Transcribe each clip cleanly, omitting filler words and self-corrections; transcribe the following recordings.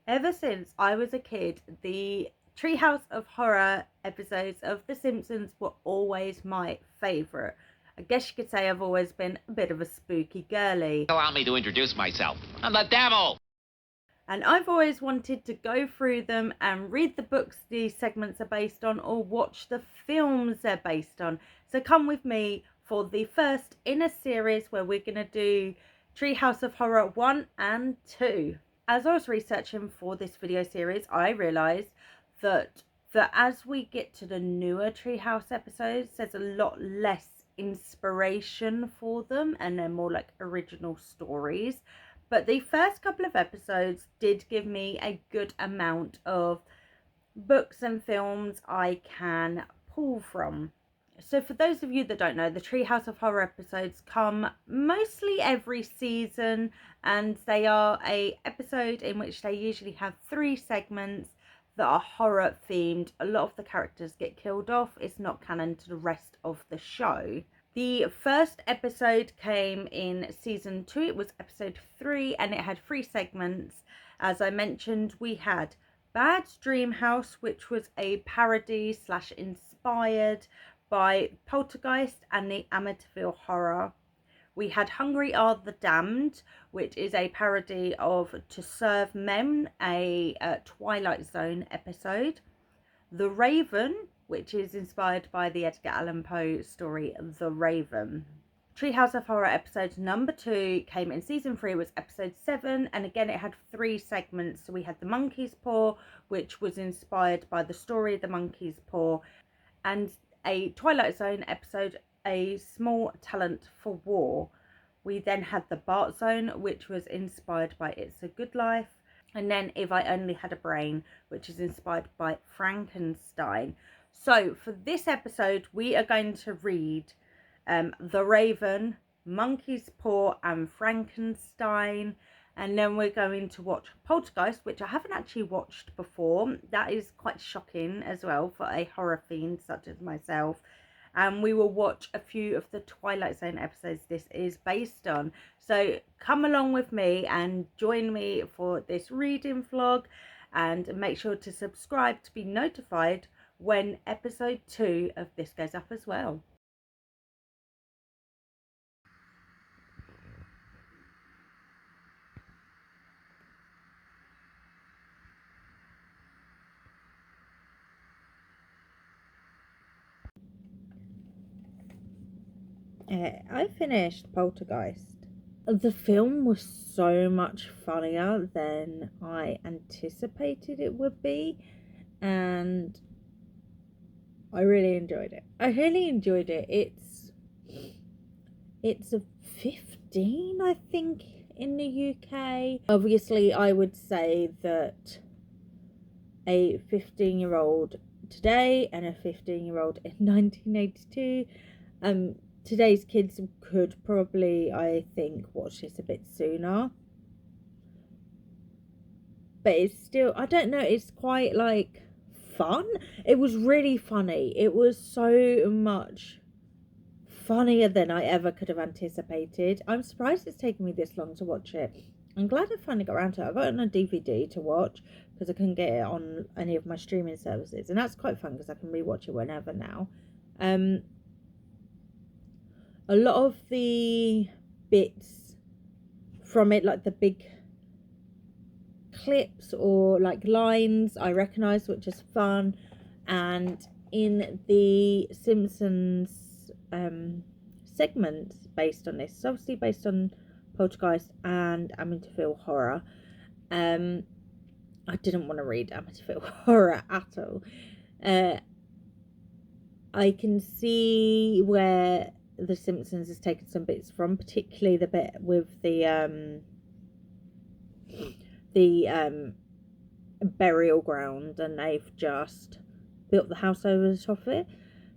Ever since I was a kid, the Treehouse of Horror episodes of The Simpsons were always my favourite. I guess you could say I've always been a bit of a spooky girly. Allow me to introduce myself. I'm the devil! And I've always wanted to go through them and read the books these segments are based on or watch the films they're based on. So come with me for the first in a series where we're going to do Treehouse of Horror 1 and 2. As I was researching for this video series, I realised that as we get to the newer Treehouse episodes, there's a lot less inspiration for them and they're more like original stories. But the first couple of episodes did give me a good amount of books and films I can pull from. So for those of you that don't know, the Treehouse of Horror episodes come mostly every season, and they are a episode in which they usually have 3 segments that are horror themed. A lot of the characters get killed off. It's not canon to the rest of the show. The first episode came in season 2. It was episode 3 and it had 3 segments. As I mentioned, we had Bad Dream House, which was a parody / inspired by Poltergeist and the Amityville Horror. We had Hungry Are the Damned, which is a parody of To Serve Men, a Twilight Zone episode. The Raven, which is inspired by the Edgar Allan Poe story The Raven. Treehouse of Horror episode number 2 came in season 3, was episode 7, and again it had 3 segments. So we had The Monkey's Paw, which was inspired by the story The Monkey's Paw, and a Twilight Zone episode, A Small Talent for War. We then had The Bart Zone, which was inspired by It's a Good Life, and then If I Only Had a Brain, which is inspired by Frankenstein. So for this episode, we are going to read The Raven, Monkey's Paw, and Frankenstein. And then we're going to watch Poltergeist, which I haven't actually watched before. That is quite shocking as well for a horror fiend such as myself. And we will watch a few of the Twilight Zone episodes this is based on. So come along with me and join me for this reading vlog, and make sure to subscribe to be notified when episode 2 of this goes up as well. I finished Poltergeist. The film was so much funnier than I anticipated it would be, and I really enjoyed it. It's a 15, I think, in the UK. Obviously, I would say that a 15-year-old today and a 15-year-old in 1982, today's kids could probably, I think, watch this a bit sooner. But it's still, I don't know, it's quite like fun. It was really funny. It was so much funnier than I ever could have anticipated. I'm surprised it's taken me this long to watch it. I'm glad I finally got around to it. I got it on a DVD to watch because I couldn't get it on any of my streaming services, and that's quite fun because I can rewatch it whenever now. A lot of the bits from it, like the big clips or like lines, I recognise, which is fun. And in the Simpsons segments based on this, obviously based on Poltergeist and Amityville Horror, I didn't want to read Amityville Horror at all. I can see where the Simpsons has taken some bits from, particularly the bit with the burial ground, and they've just built the house over the top of it.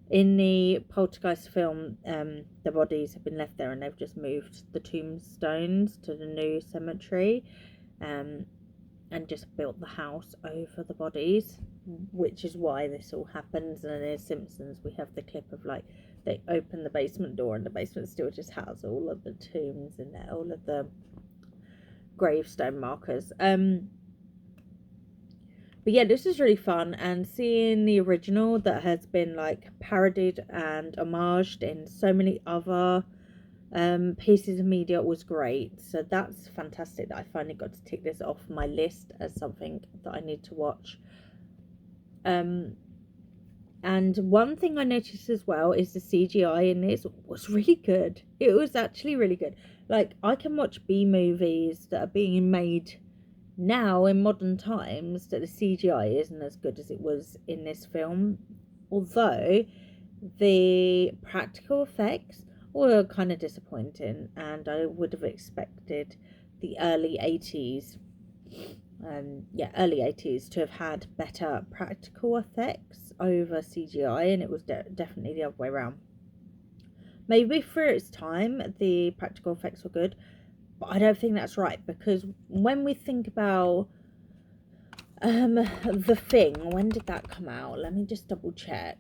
In the Poltergeist film, the bodies have been left there and they've just moved the tombstones to the new cemetery, and just built the house over the bodies, which is why this all happens. And in Simpsons we have the clip of like they open the basement door and the basement still just has all of the tombs in there, all of the gravestone markers. But yeah, this is really fun, and seeing the original that has been like parodied and homaged in so many other pieces of media was great. So that's fantastic that I finally got to tick this off my list as something that I need to watch. And one thing I noticed as well is the CGI in this was really good. It was actually really good. Like, I can watch B movies that are being made now in modern times that the CGI isn't as good as it was in this film, although the practical effects were kind of disappointing, and I would have expected the early 80s early 80s to have had better practical effects over CGI, and it was definitely the other way around. Maybe for its time the practical effects were good, but I don't think that's right, because when we think about The Thing, when did that come out? Let me just double check.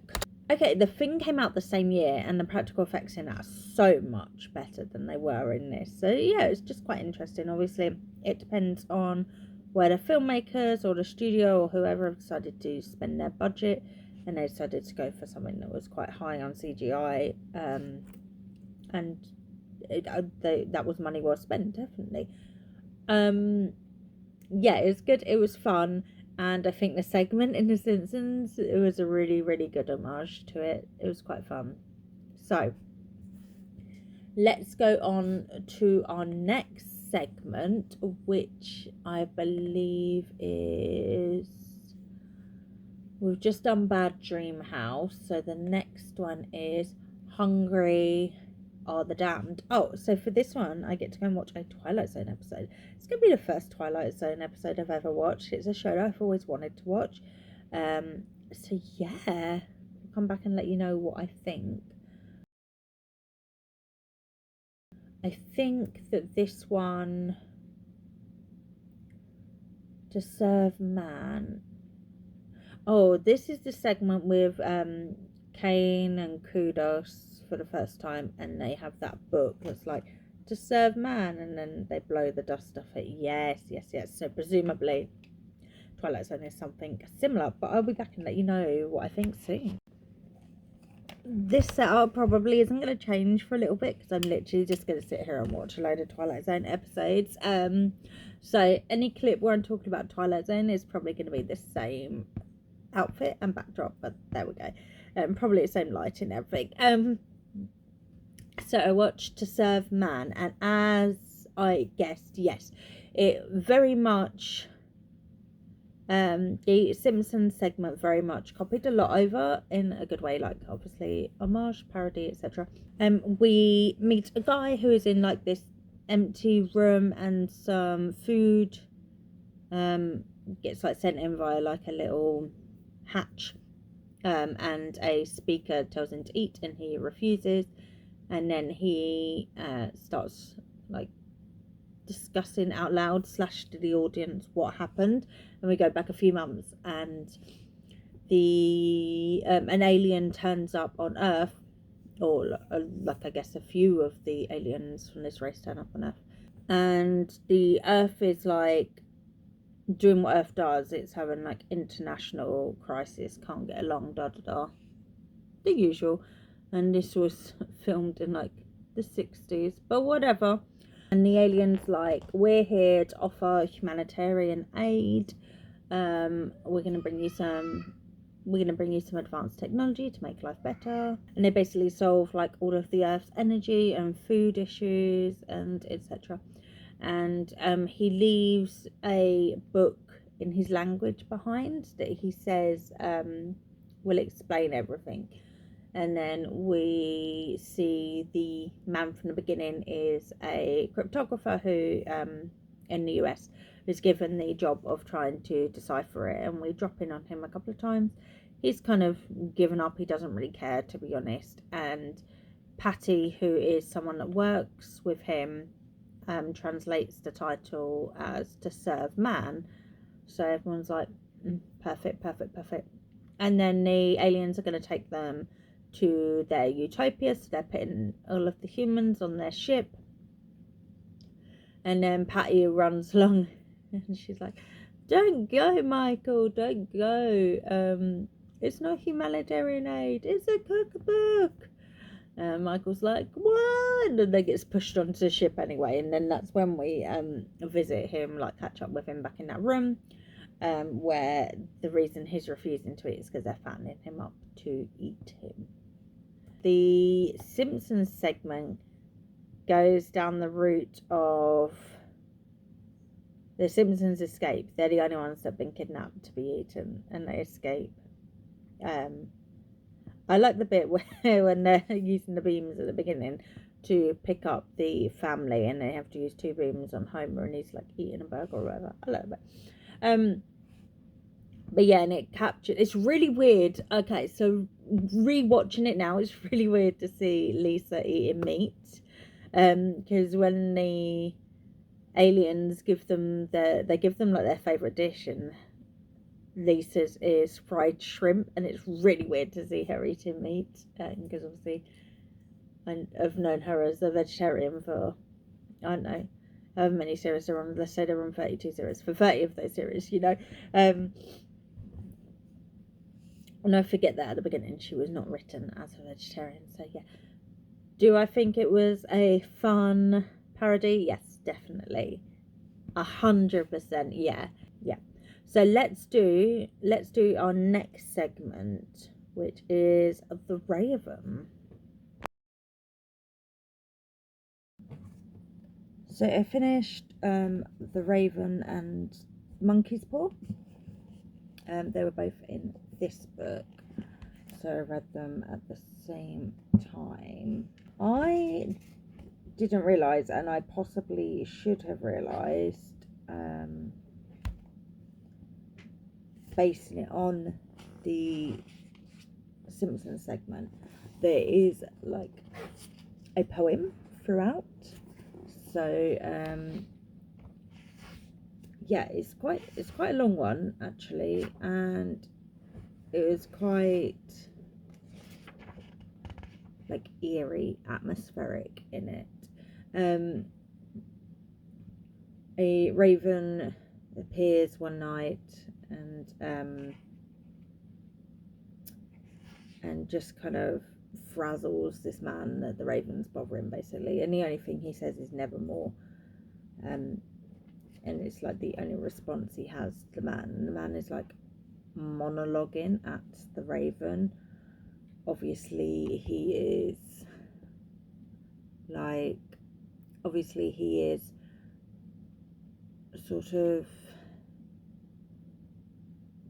Okay, The Thing came out the same year, and the practical effects in that are so much better than they were in this. So yeah, it's just quite interesting. Obviously, it depends on where the filmmakers or the studio or whoever have decided to spend their budget, and they decided to go for something that was quite high on CGI, and that was money well spent, definitely. Yeah, it was good. It was fun. And I think the segment in The Simpsons, it was a really, really good homage to it. It was quite fun. So, let's go on to our next segment, which I believe is... We've just done Bad Dream House. So the next one is Hungry Are the Damned. Oh, so for this one, I get to go and watch a Twilight Zone episode. It's going to be the first Twilight Zone episode I've ever watched. It's a show that I've always wanted to watch. So yeah, I'll come back and let you know what I think. I think that this one, To Serve Man. Oh, this is the segment with Kane and Kudos for the first time, and they have that book that's like To Serve Man, and then they blow the dust off it. Yes. So presumably Twilight Zone is something similar, but I'll be back and let you know what I think soon. This setup probably isn't going to change for a little bit, because I'm literally just going to sit here and watch a load of Twilight Zone episodes. So any clip where I'm talking about Twilight Zone is probably going to be the same outfit and backdrop, but there we go. Probably the same lighting and everything. So I watched To Serve Man, and as I guessed, yes, it very much the Simpsons segment very much copied a lot over in a good way, like obviously homage, parody, etc. We meet a guy who is in like this empty room, and some food gets like sent in via like a little hatch, and a speaker tells him to eat, and he refuses, and then he starts like discussing out loud / to the audience what happened. And we go back a few months, and the an alien turns up on Earth, or like I guess a few of the aliens from this race turn up on Earth, and the Earth is like doing what Earth does. It's having like international crisis, can't get along, the usual. And this was filmed in like the 60s, but whatever. And the aliens like, we're here to offer humanitarian aid. We're gonna bring you some advanced technology to make life better. And they basically solve like all of the Earth's energy and food issues and etc. And he leaves a book in his language behind that he says will explain everything. And then we see the man from the beginning is a cryptographer who in the US was given the job of trying to decipher it, and we drop in on him a couple of times. He's kind of given up, he doesn't really care, to be honest. And Patty, who is someone that works with him, translates the title as To Serve Man. So everyone's like, perfect. And then the aliens are going to take them to their utopia, so they're putting all of the humans on their ship. And then Patty runs along and she's like, Don't go, Michael, don't go. It's not humanitarian aid, it's a cookbook. And Michael's like, what? And then gets pushed onto the ship anyway. And then that's when we visit him, like catch up with him back in that room, where the reason he's refusing to eat is because they're fattening him up to eat him. The Simpsons segment goes down the route of the Simpsons escape. They're the only ones that have been kidnapped to be eaten, and they escape. I like the bit where when they're using the beams at the beginning to pick up the family, and they have to use 2 beams on Homer, and he's like eating a burger or whatever. I love it. But yeah, and it captured. It's really weird. Okay, so rewatching it now, it's really weird to see Lisa eating meat. Because when the aliens give them they give them like their favorite dish, and Lisa's is fried shrimp, and it's really weird to see her eating meat, because obviously I've known her as a vegetarian for, I don't know, however many series they're on. Let's say they're on 32 series, for 30 of those series, you know. And I forget that at the beginning she was not written as a vegetarian. So yeah, do I think it was a fun parody? Yes, definitely, 100%. Yeah. So let's do our next segment, which is the Raven. So I finished the Raven and Monkey's Paw. They were both in this book, so I read them at the same time. I didn't realise, and I possibly should have realised, basing it on the Simpsons segment, there is like a poem throughout. So yeah, it's quite a long one actually, and it was quite like eerie, atmospheric in it. A raven appears one night and just kind of frazzles this man that the raven's bothering, basically, and the only thing he says is nevermore, and it's like the only response he has to the man, and the man is like monologuing at the raven. Obviously he is sort of,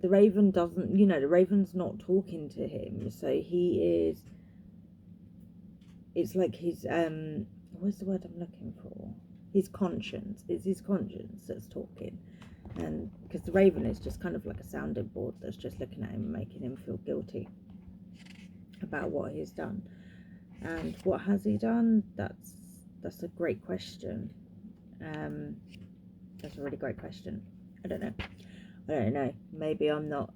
the raven doesn't, the raven's not talking to him, so it's like his what's the word I'm looking for, his conscience. It's his conscience that's talking, and because the raven is just kind of like a sounding board that's just looking at him and making him feel guilty about what he's done. And what has he done? That's a great question. That's a really great question. I don't know. Maybe I'm not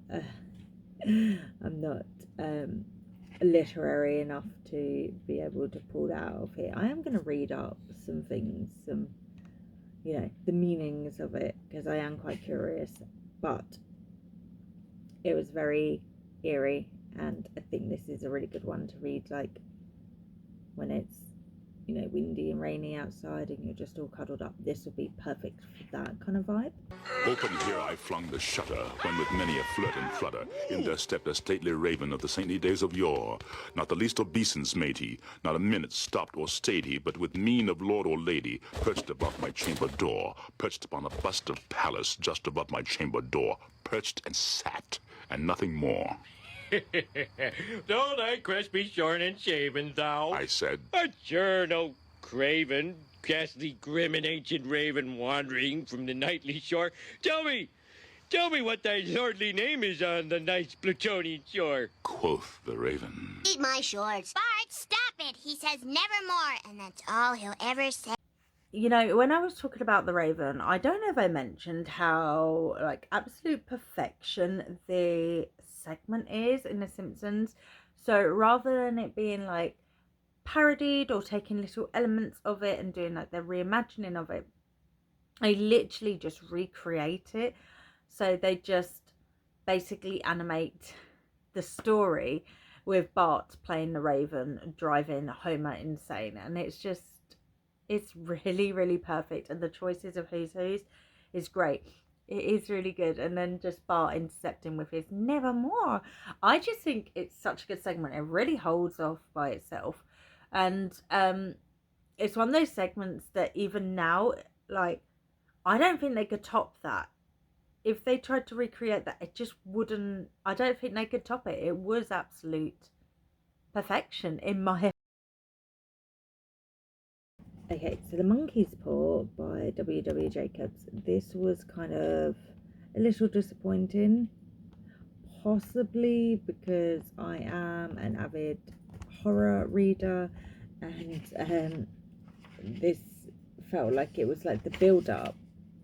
literary enough to be able to pull that out of here. I am going to read up some things, the meanings of it, because I am quite curious. But it was very eerie, and I think this is a really good one to read, like when it's windy and rainy outside and you're just all cuddled up. This would be perfect for that kind of vibe. Open here I flung the shutter, when with many a flirt and flutter, in there stepped a stately raven of the saintly days of yore. Not the least obeisance made he, not a minute stopped or stayed he, but with mien of lord or lady, perched above my chamber door, perched upon a bust of Pallas just above my chamber door, perched and sat, and nothing more. Don't thy crest be shorn and shaven, thou? I said, But sure no craven, ghastly, grim, and ancient raven wandering from the nightly shore. Tell me what thy lordly name is on the nice Plutonian shore. Quoth the raven, Eat my shorts. Bart, stop it. He says nevermore, and that's all he'll ever say. When I was talking about the raven, I don't know if I mentioned how like absolute perfection the segment is in The Simpsons. So rather than it being like parodied or taking little elements of it and doing like their reimagining of it, I literally just recreate it. So they just basically animate the story with Bart playing the Raven, driving Homer insane. And it's really, really perfect. And the choices of who's is great. It is really good. And then just Bart intercepting with his nevermore. I just think it's such a good segment. It really holds off by itself. And it's one of those segments that even now, like, I don't think they could top that. If they tried to recreate that, it just wouldn't. I don't think they could top it. It was absolute perfection in my. Okay, so The Monkey's Paw by W. Jacobs. This was kind of a little disappointing, possibly because I am an avid horror reader, and this felt like it was like the build up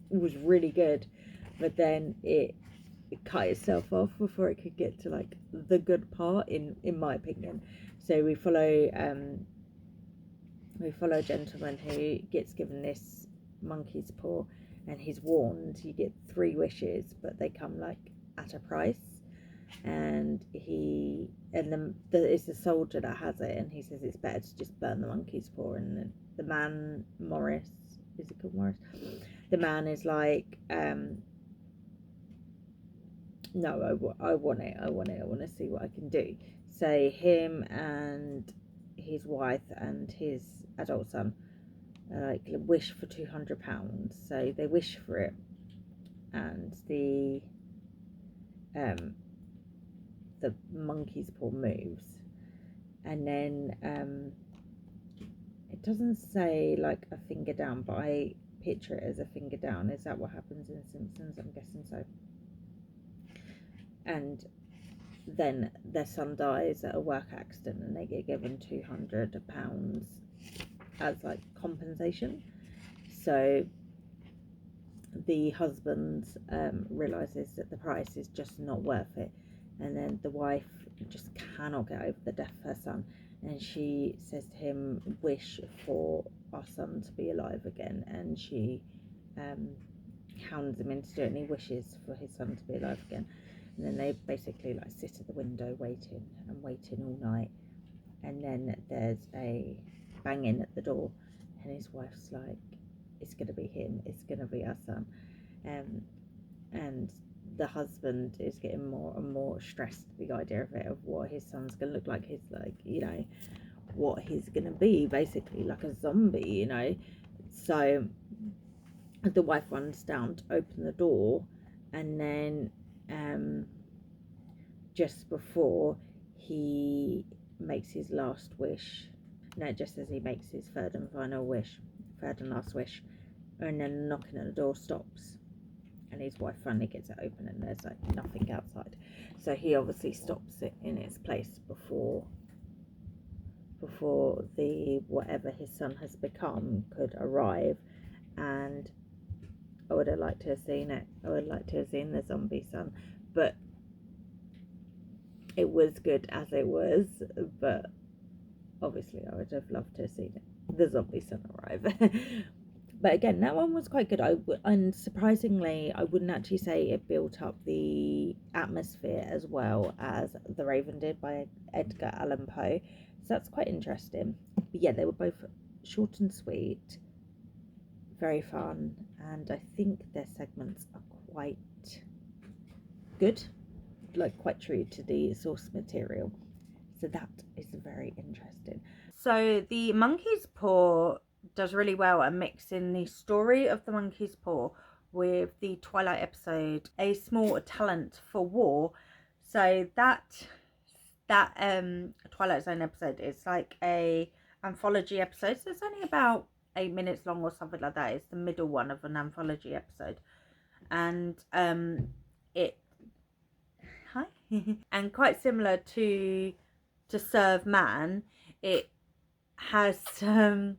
was really good, but then it cut itself off before it could get to like the good part, in my opinion. So we follow a gentleman who gets given this monkey's paw, and he's warned you get 3 wishes, but they come like at a price. And it's the soldier that has it, and he says it's better to just burn the monkey's paw. And the man, Morris, is it called Morris? The man is like, no, I want it. I want to see what I can do. So him and his wife and his adult son like wish for £200. So they wish for it, and the monkey's paw moves, and then it doesn't say like a finger down, but I picture it as a finger down. Is that what happens in Simpsons? I'm guessing so. And then their son dies at a work accident, and they get given £200 as like compensation. So the husband realizes that the price is just not worth it, and then the wife just cannot get over the death of her son, and she says to him, wish for our son to be alive again. And she hounds him into doing it, and he wishes for his son to be alive again. And then they basically like sit at the window waiting all night, and then there's a banging at the door, and his wife's like, it's gonna be him, it's gonna be our son. And the husband is getting more and more stressed at the idea of it, of what his son's gonna look like, his like, you know, what he's gonna be, basically like a zombie, you know. So the wife runs down to open the door, and then just before he makes his last wish, no, just as he makes his third and last wish, and then knocking at the door stops, and his wife finally gets it open, and there's like nothing outside. So he obviously stops it in its place before the whatever his son has become could arrive. And I would have liked to have seen it. I would like to have seen the zombie son, but it was good as it was. But obviously I would have loved to have seen the zombie son arrive. But again, that one was quite good. And surprisingly, I wouldn't actually say it built up the atmosphere as well as The Raven did by Edgar Allan Poe. So that's quite interesting. But yeah, they were both short and sweet, very fun, and I think their segments are quite good, like quite true to the source material. So that is very interesting. So the monkey's paw does really well at mixing the story of the monkey's paw with the Twilight episode, A Small Talent for War. So that Twilight Zone episode is like a anthology episode, so it's only about 8 minutes long or something like that. It's the middle one of an anthology episode, and and quite similar to Serve Man, it has some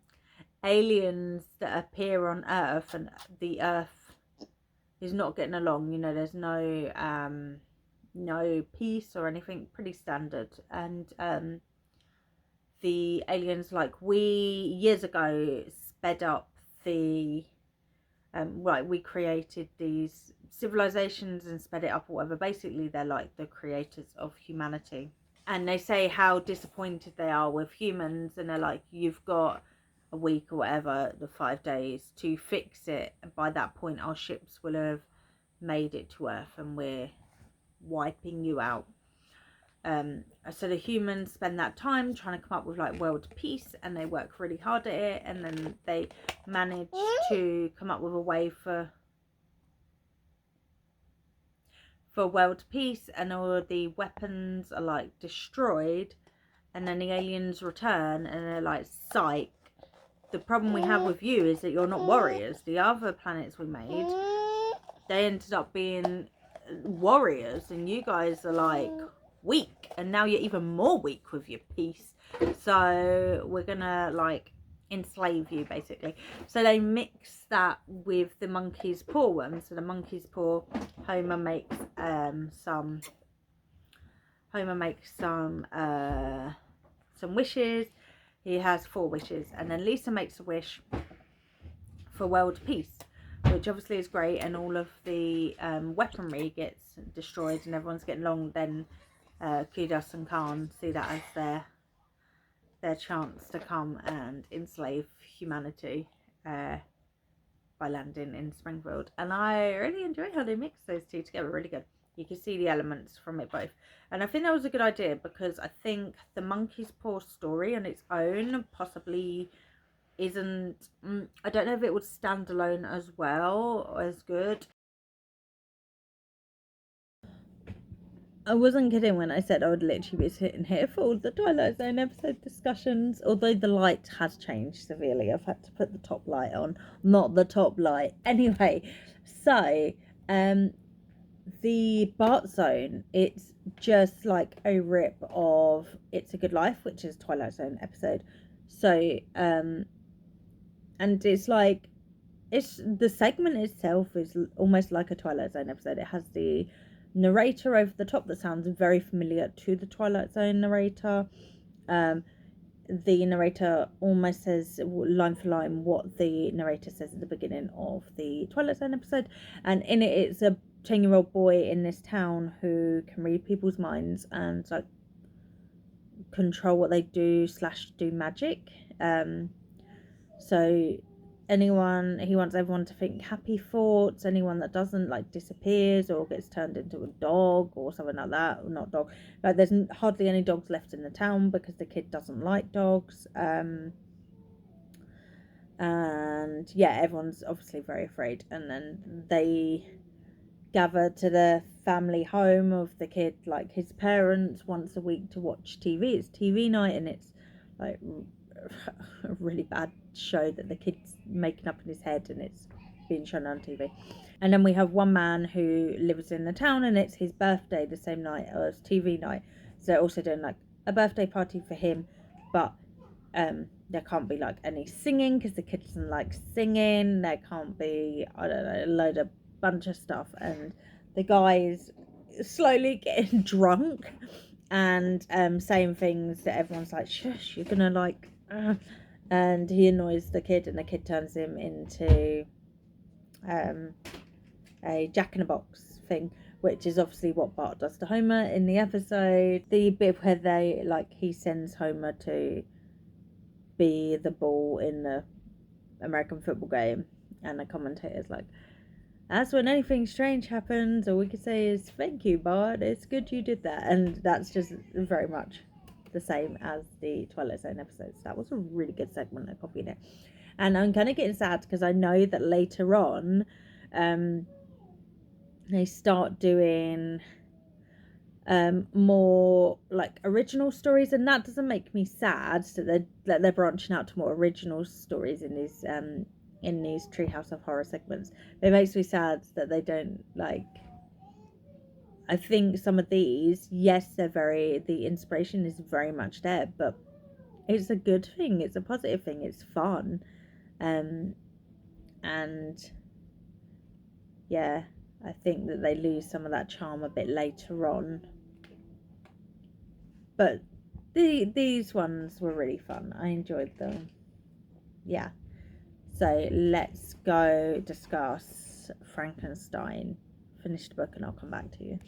aliens that appear on Earth, and the Earth is not getting along. You know, there's no peace or anything, pretty standard. And the aliens, like, we years ago sped up the Like we created these civilizations and sped it up or whatever. Basically, they're like the creators of humanity. And they say how disappointed they are with humans, and they're like, you've got a week or whatever, the 5 days to fix it. And by that point, our ships will have made it to Earth and we're wiping you out. So the humans spend that time trying to come up with like world peace, and they work really hard at it, and then they manage to come up with a way for world peace, and all of the weapons are like destroyed, and then the aliens return and they're like, psych, the problem we have with you is that you're not warriors. The other planets we made, they ended up being warriors, and you guys are like weak, and now you're even more weak with your peace, so we're gonna like enslave you basically. So they mix that with the monkey's paw worm. So the monkey's paw, Homer makes some wishes. He has 4 wishes, and then Lisa makes a wish for world peace, which obviously is great, and all of the weaponry gets destroyed and everyone's getting along. Then Kudos and Khan see that as their chance to come and enslave humanity by landing in Springfield. And I really enjoy how they mix those two together. Really good. You can see the elements from it both, and I think that was a good idea, because I think the monkey's paw story on its own possibly isn't, I don't know if it would stand alone as well or as good. I wasn't kidding when I said I would literally be sitting here for all the Twilight Zone episode discussions, although the light has changed severely. I've had to put the top light on, not the top light. Anyway, so the Bart Zone, it's just like a rip of It's a Good Life, which is Twilight Zone episode. So and it's like, it's the segment itself is almost like a Twilight Zone episode. It has the narrator over the top that sounds very familiar to the Twilight Zone narrator. The narrator almost says line for line what the narrator says at the beginning of the Twilight Zone episode, and in it, it's a 10-year-old boy in this town who can read people's minds and like control what they do / do magic. So he wants everyone to think happy thoughts. Anyone that doesn't, like, disappears or gets turned into a dog or something like that. Or not dog, like there's hardly any dogs left in the town because the kid doesn't like dogs. And yeah, everyone's obviously very afraid, and then they gather to the family home of the kid, like his parents, once a week to watch TV. It's TV night, and it's like a really bad show that the kid's making up in his head, and it's being shown on TV. And then we have one man who lives in the town, and it's his birthday the same night as TV night, so they're also doing like a birthday party for him, but there can't be like any singing because the kid doesn't like singing. There can't be, I don't know, a bunch of stuff, and the guy's slowly getting drunk and saying things that everyone's like, shush, you're gonna like and he annoys the kid, and the kid turns him into a jack-in-a-box thing, which is obviously what Bart does to Homer in the episode. The bit where he sends Homer to be the ball in the American football game, and the commentator's like, that's when anything strange happens, or we could say is, thank you, Bart, it's good you did that. And that's just very much the same as the Twilight Zone episodes. That was a really good segment. I copied it, and I'm kind of getting sad because I know that later on they start doing more like original stories, and that doesn't make me sad. So they're branching out to more original stories in these Treehouse of Horror segments. It makes me sad that they don't, like, I think some of these, yes, the inspiration is very much there, but it's a good thing, it's a positive thing, it's fun. And yeah, I think that they lose some of that charm a bit later on. But these ones were really fun. I enjoyed them. Yeah. So let's go discuss Frankenstein. Finish the book and I'll come back to you.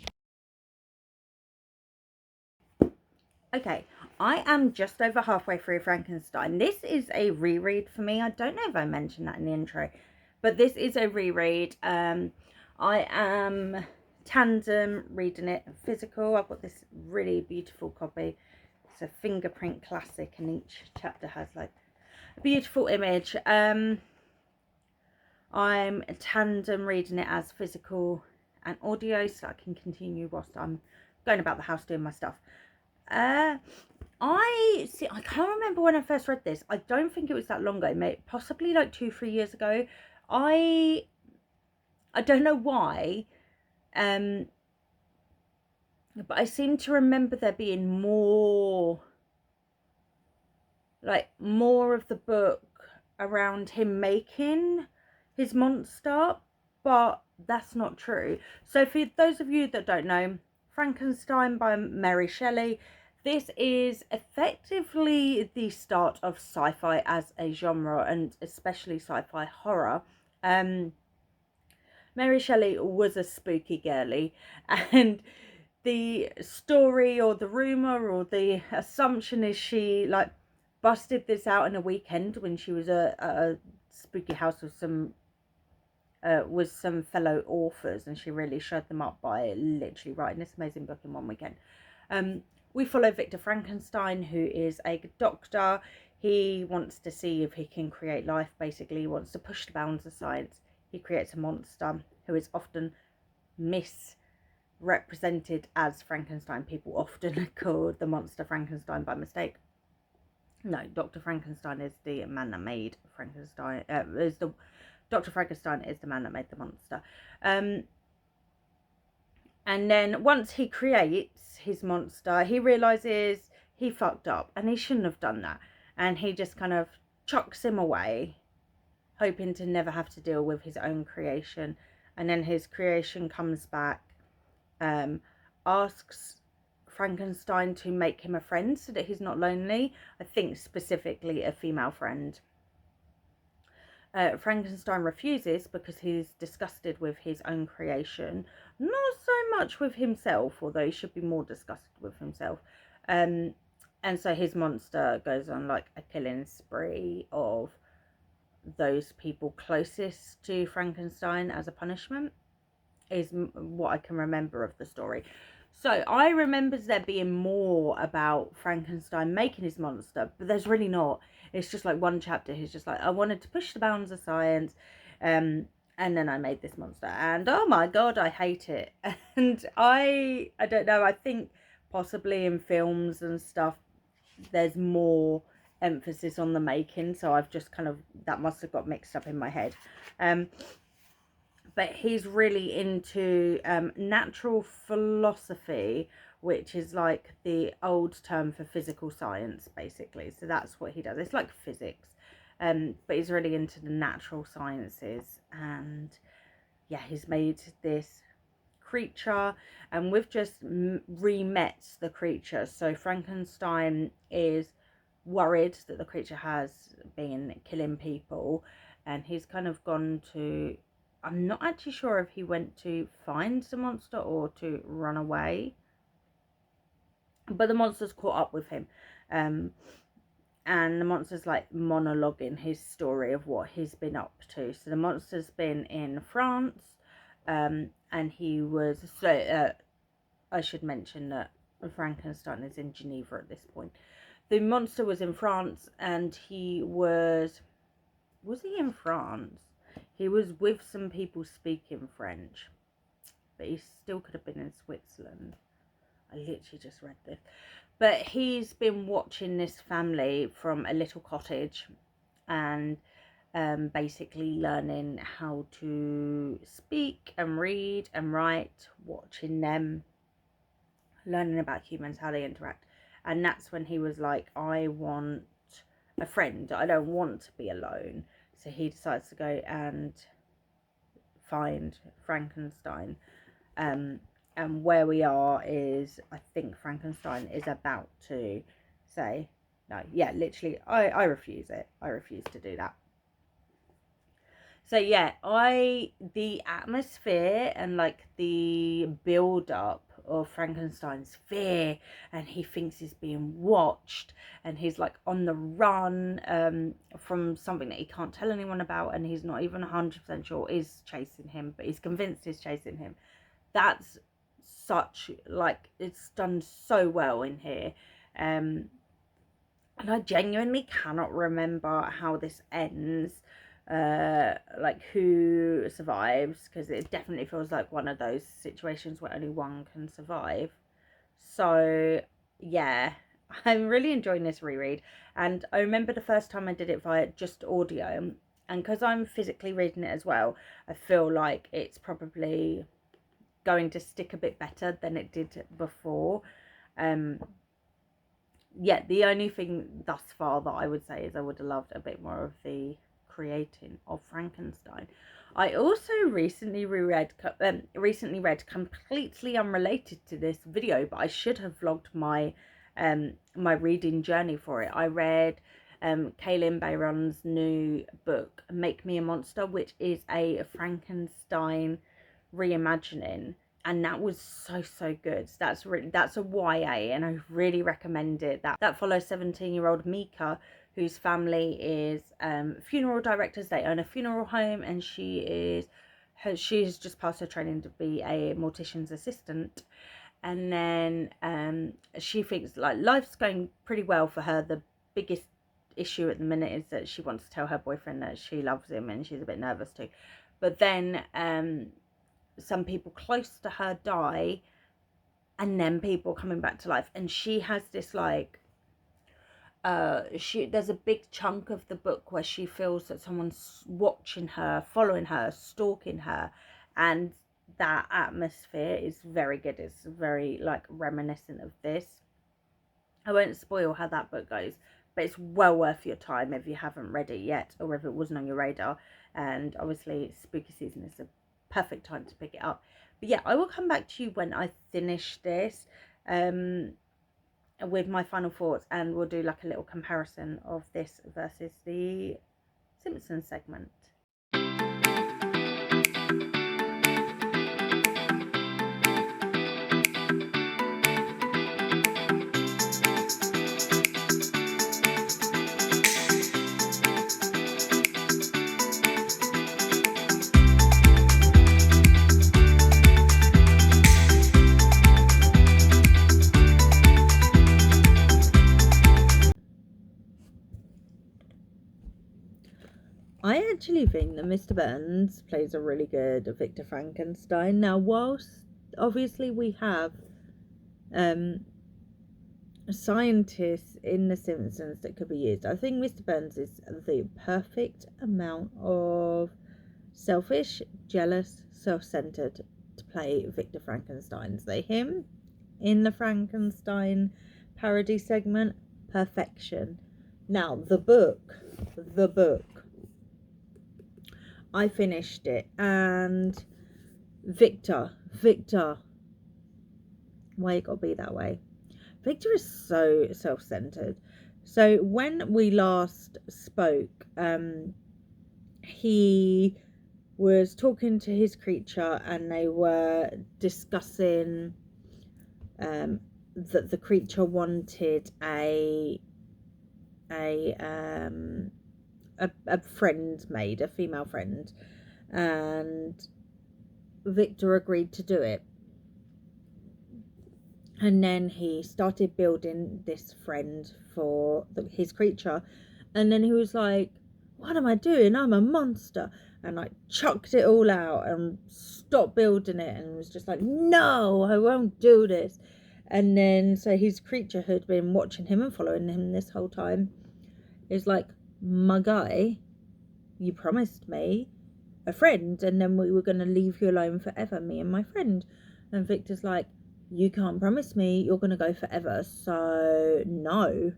Okay, I am just over halfway through Frankenstein. This is a reread for me. I don't know if I mentioned that in the intro, but this is a reread. I am tandem reading it physical. I've got this really beautiful copy. It's a fingerprint classic, and each chapter has like a beautiful image. I'm tandem reading it as physical and audio, so I can continue whilst I'm going about the house doing my stuff. I can't remember when I first read this. I don't think it was that long ago, maybe possibly like 2-3 years ago. I don't know why, but I seem to remember there being more of the book around him making his monster, but that's not true. So for those of you that don't know, Frankenstein by Mary Shelley, this is effectively the start of sci-fi as a genre, and especially sci-fi horror. Mary Shelley was a spooky girly, and the story or the rumor or the assumption is she like busted this out in a weekend when she was at a spooky house with some fellow authors, and she really showed them up by literally writing this amazing book in one weekend. We follow Victor Frankenstein, who is a doctor. He wants to see if he can create life. Basically, he wants to push the bounds of science. He creates a monster who is often misrepresented as Frankenstein. People often call the monster Frankenstein by mistake. No, Dr. Frankenstein is the man that made Frankenstein. Dr. Frankenstein is the man that made the monster. And then once he creates his monster, he realizes he fucked up and he shouldn't have done that. And he just kind of chucks him away, hoping to never have to deal with his own creation. And then his creation comes back, asks Frankenstein to make him a friend so that he's not lonely. I think specifically a female friend. Frankenstein refuses because he's disgusted with his own creation, not so much with himself, although he should be more disgusted with himself. And so his monster goes on like a killing spree of those people closest to Frankenstein as a punishment, is what I can remember of the story. So I remember there being more about Frankenstein making his monster, but there's really not. It's just like one chapter. He's just like, I wanted to push the bounds of science, and then I made this monster, and oh my god, I hate it. And I don't know. I think possibly in films and stuff, there's more emphasis on the making. So I've just kind of, that must have got mixed up in my head. But he's really into natural philosophy, which is like the old term for physical science, basically. So that's what he does. It's like physics, but he's really into the natural sciences. And yeah, he's made this creature, and we've just re-met the creature. So Frankenstein is worried that the creature has been killing people, and he's kind of gone to, I'm not actually sure if he went to find the monster or to run away, but the monster's caught up with him, and the monster's like monologuing his story of what he's been up to. So the monster's been in France, and he was, so I should mention that Frankenstein is in Geneva at this point. The monster was in France, and he was he in France? He was with some people speaking French, but he still could have been in Switzerland. I literally just read this. But he's been watching this family from a little cottage, and basically learning how to speak and read and write, watching them, learning about humans, how they interact. And that's when he was like, I want a friend. I don't want to be alone. So he decides to go and find Frankenstein. And where we are is, I think Frankenstein is about to say, no, yeah, literally, I refuse it. I refuse to do that. So yeah, the atmosphere and like the build up of Frankenstein's fear, and he thinks he's being watched, and he's like on the run from something that he can't tell anyone about, and he's not even 100% sure is chasing him, but he's convinced he's chasing him. That's such, like, it's done so well in here. And I genuinely cannot remember how this ends, like who survives, because it definitely feels like one of those situations where only one can survive. So yeah, I'm really enjoying this reread. And I remember the first time I did it via just audio, and because I'm physically reading it as well, I feel like it's probably going to stick a bit better than it did before. Yeah, the only thing thus far that I would say is I would have loved a bit more of the creating of Frankenstein. I also recently read completely unrelated to this video, but I should have vlogged my reading journey for it. I read Kaylin Bayron's new book, Make Me a Monster, which is a Frankenstein reimagining, and that was so good. That's a YA, and I really recommend it. That follows 17-year-old Mika, whose family is funeral directors. They own a funeral home, and she's just passed her training to be a mortician's assistant. And then she thinks like life's going pretty well for her. The biggest issue at the minute is that she wants to tell her boyfriend that she loves him, and she's a bit nervous too. But then some people close to her die, and then people coming back to life, and she has this like there's a big chunk of the book where she feels that someone's watching her, following her, stalking her, and that atmosphere is very good. It's very like reminiscent of this. I won't spoil how that book goes, but it's well worth your time if you haven't read it yet, or if it wasn't on your radar. And obviously spooky season is a perfect time to pick it up. But yeah, I will come back to you when I finish this with my final thoughts, and we'll do like a little comparison of this versus the Simpsons segment. I actually think that Mr. Burns plays a really good Victor Frankenstein. Now, whilst obviously we have scientists in The Simpsons that could be used, I think Mr. Burns is the perfect amount of selfish, jealous, self-centered to play Victor Frankenstein. So him in the Frankenstein parody segment, perfection. Now, the book. I finished it, and Victor, why it gotta be that way? Victor is so self-centered. So when we last spoke, he was talking to his creature, and they were discussing that the creature wanted a friend made, a female friend, and Victor agreed to do it. And then he started building this friend for his creature, and then he was like, what am I doing? I'm a monster. And like chucked it all out and stopped building it, and was just like, no, I won't do this. And then so his creature had been watching him and following him this whole time. Is like, my guy, you promised me a friend, and then we were going to leave you alone forever, me and my friend. And Victor's like, you can't promise me you're going to go forever, so no.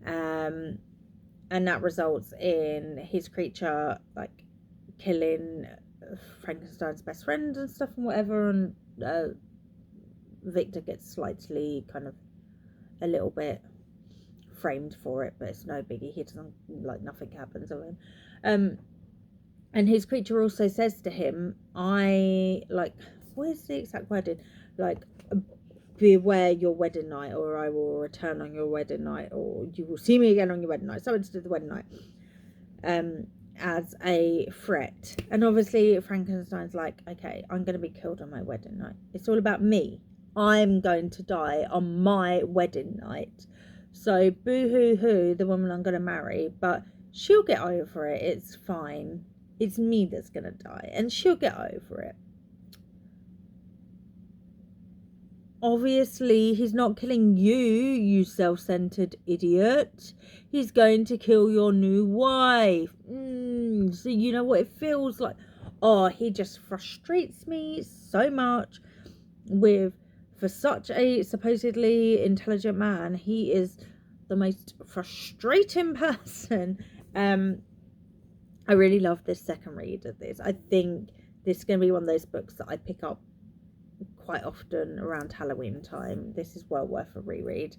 And that results in his creature like killing Frankenstein's best friend and stuff and whatever, and Victor gets slightly kind of a little bit framed for it, but it's no biggie. He doesn't, like, nothing happens to him. And his creature also says to him, what is the exact wording? Like, beware your wedding night, or I will return on your wedding night, or you will see me again on your wedding night. Something to do with the wedding night. As a threat. And obviously Frankenstein's like, okay, I'm going to be killed on my wedding night. It's all about me. I'm going to die on my wedding night. So boo-hoo-hoo, the woman I'm going to marry, but she'll get over it. It's fine. It's me that's going to die, and she'll get over it. Obviously, he's not killing you, you self-centered idiot. He's going to kill your new wife. So you know what it feels like. Oh, he just frustrates me so much. For such a supposedly intelligent man, he is the most frustrating person. I really love this second read of this. I think this is going to be one of those books that I pick up quite often around Halloween time. This is well worth a reread,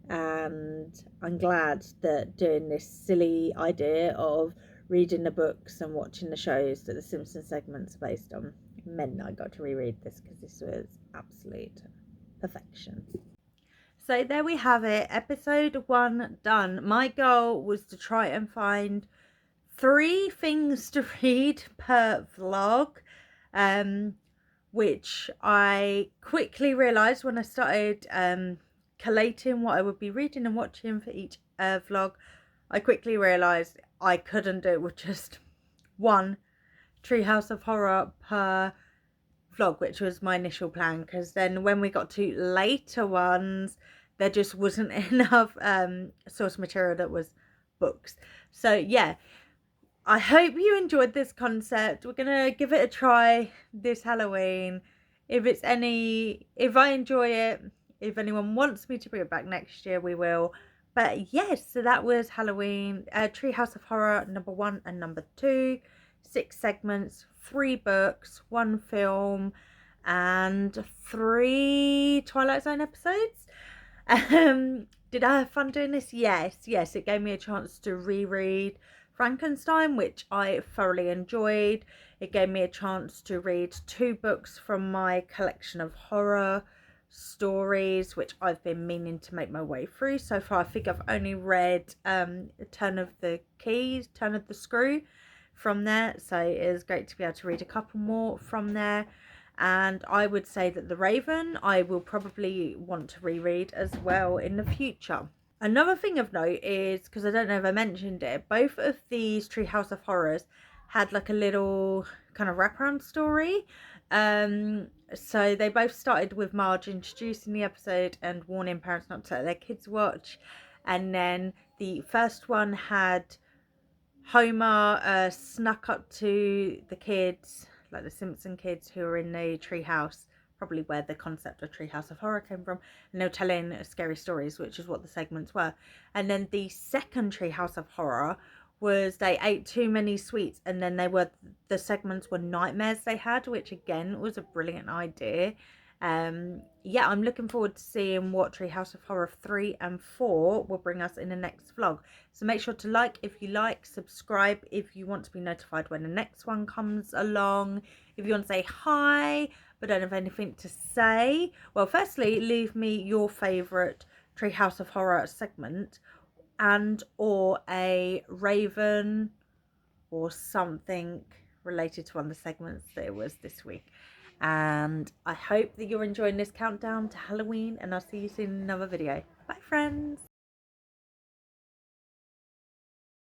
and I'm glad that doing this silly idea of reading the books and watching the shows that the Simpsons segments are based on meant I got to reread this, because this was absolute perfection. So there we have it, episode 1 done. My goal was to try and find 3 things to read per vlog, which I quickly realised when I started collating what I would be reading and watching for each vlog. I quickly realised I couldn't do it with just one Treehouse of Horror per vlog, which was my initial plan, because then when we got to later ones, there just wasn't enough source material that was books. So yeah, I hope you enjoyed this concept. We're gonna give it a try this Halloween. If I enjoy it, if anyone wants me to bring it back next year, we will. But yes, so that was Halloween, Treehouse of Horror number 1 and number 2, 6 segments, 3 books, 1 film, and 3 Twilight Zone episodes. Did I have fun doing this? Yes, it gave me a chance to reread Frankenstein, which I thoroughly enjoyed. It gave me a chance to read 2 books from my collection of horror stories, which I've been meaning to make my way through. So far I think I've only read Turn of the Screw from there, so it is great to be able to read a couple more from there. And I would say that The Raven I will probably want to reread as well in the future. Another thing of note is, because I don't know if I mentioned it, both of these Treehouse of Horrors had like a little kind of wraparound story. So they both started with Marge introducing the episode and warning parents not to let their kids watch. And then the first one had Homer snuck up to the kids, like the Simpson kids who were in the treehouse, probably where the concept of Treehouse of Horror came from, and they were telling scary stories, which is what the segments were. And then the second Treehouse of Horror was they ate too many sweets, and then the segments were nightmares they had, which again was a brilliant idea. Yeah, I'm looking forward to seeing what Treehouse of Horror 3 and 4 will bring us in the next vlog. So make sure to like if you like, subscribe if you want to be notified when the next one comes along. If you want to say hi but don't have anything to say, well, firstly, leave me your favourite Treehouse of Horror segment, and or a Raven or something related to one of the segments that it was this week. And I hope that you're enjoying this countdown to Halloween, and I'll see you soon in another video. Bye friends.